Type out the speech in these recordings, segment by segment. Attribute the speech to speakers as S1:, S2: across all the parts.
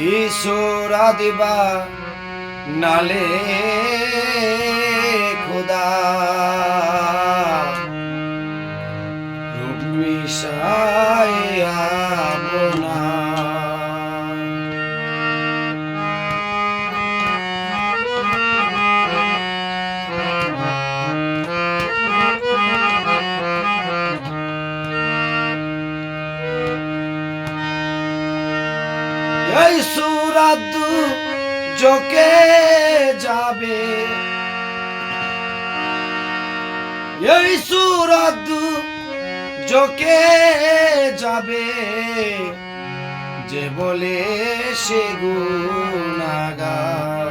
S1: ঈশ্বরা দিবা নালে খোদা রূপ মিশাইয়া বোনা এই সুরাদু জোকে যাবে এই সুরাদু জোকে যাবে যে বলে সে গুনাগার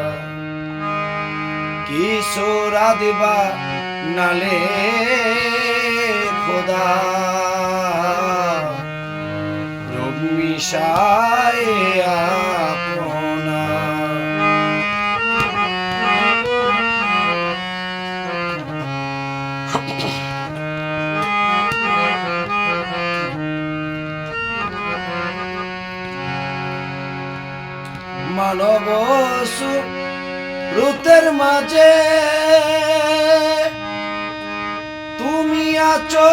S1: কি সোরা দিবা নালে খোদা রূপ মিশাইয়া আপনা মানব সুরতের মাঝে তুমি আছো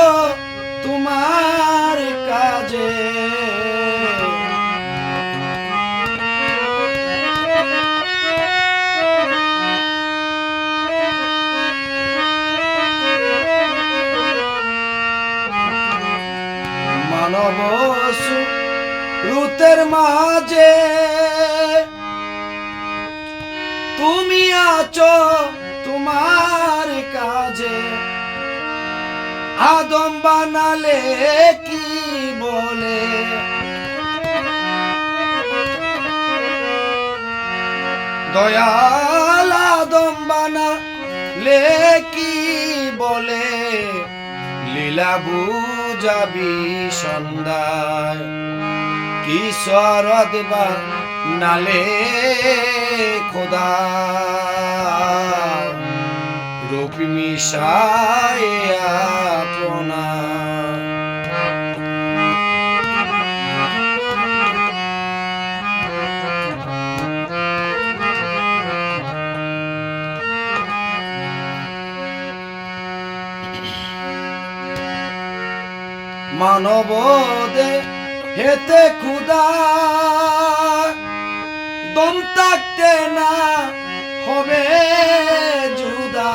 S1: তোমার কাজে মানব সুরতের মাঝে তুমি আছো তোমার কাজে আদম বানালে কি বলে দয়াল আদম বানালে কি বলে লীলা বুঝাবি সন্ধ্যায় কি সরদ বা নালে খোদা রূপ মিশাইয়া আপনা মানব হেতে খুদা দম থাকতে না হবে জুদা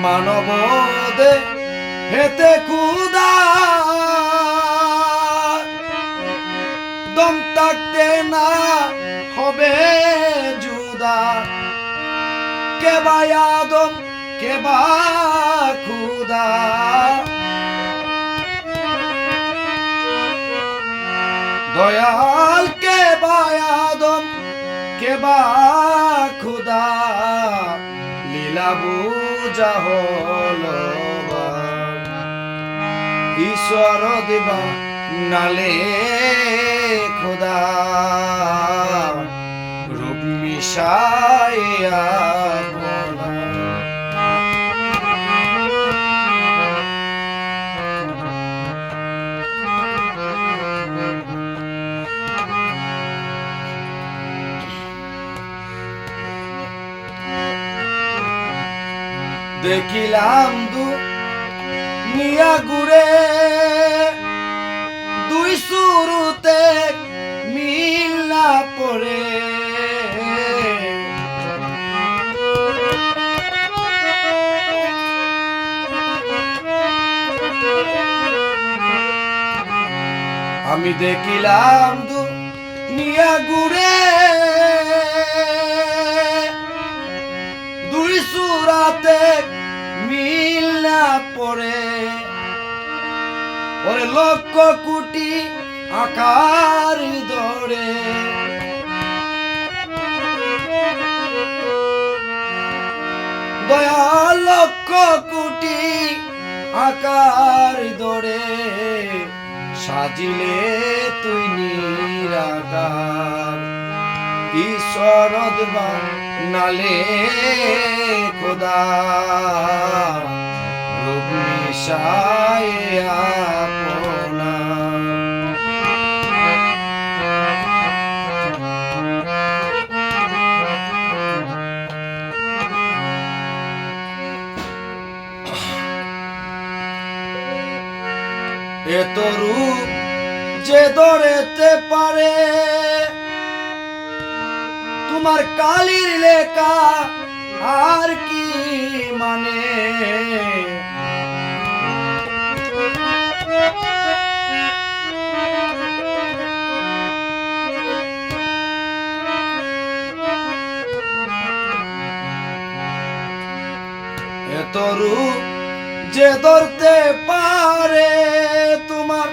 S1: মানব হেতে খুদা দম থাকতে না হবে জুদা কে বা আদম কে বা খুদা দয়াল কে বা আদম কে বা খুদা লীলা বুঝা হলো ঈশ্বর দেবা নালে খোদা রূপ মিশাইয়া বোনা দেখিলাম দুনিয়া ঘুরে দুই শুরুতে মিল না পড়ে আমি দেখিলাম দুনিয়া ঘুরে দুই সুরাতে মিল না পড়ে ওরে লক্ষ কোটি আকার ধরে দয়া লক্ষ কোটি আকার ধরে সাজিলে তুই নিরাকার। সরদবা নালে খোদা রূপ মিশায় আপনা এত রূপ যে ধরেতে পারে তোমার কালির লেখা আর কি মানে এত রূপ যে ধরতে পারে তোমার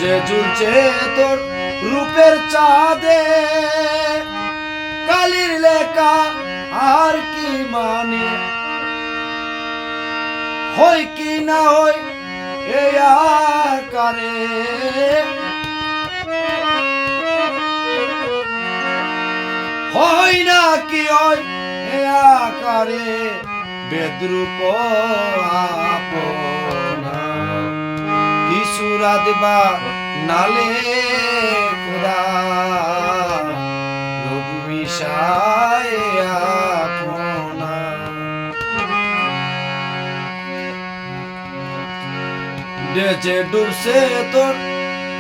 S1: যে ঝুলছে তোর রূপের চাঁদে কালির লেখা আর কি মানে হয় কি না হয় এ আকারে হয় না কি হয় এ আকারে বেদ্রুপ আপনা কি সুরাত বা নালে খোদা রূপ মিশায় আপনা ডেজে ডুবছে তোর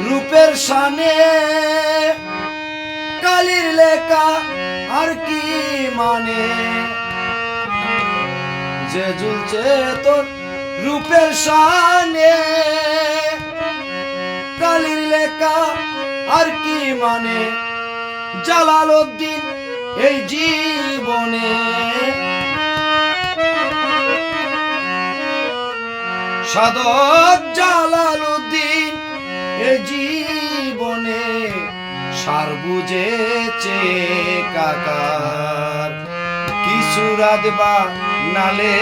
S1: রূপের শানে কালির লেখা আর কি মানে যে ঝুলছে তোর রূপের শানে কালির লেখা আর কি মানে জালালউদ্দিন এই জীবনে সাধক জালালউদ্দিন এই জীবনে সার বুঝেছে কাকার কি সুরাত বা নালে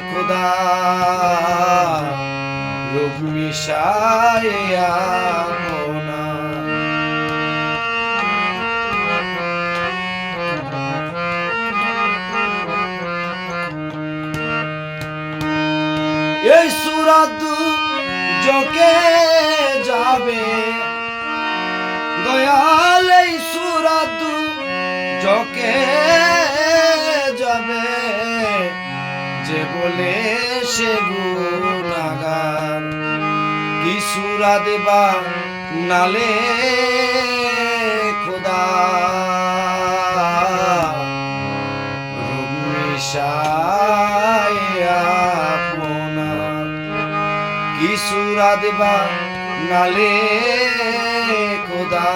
S1: খোদা রূপ মিশায় আপনা এই সুরাত জকে যাবে দয়াল এই সুরাত জকে যাবে যে বলে সে গুনাহগার কি সুরাত বা নালে খোদা রূপ মিশায় আপনা কি সুরাত বা নালে খোদা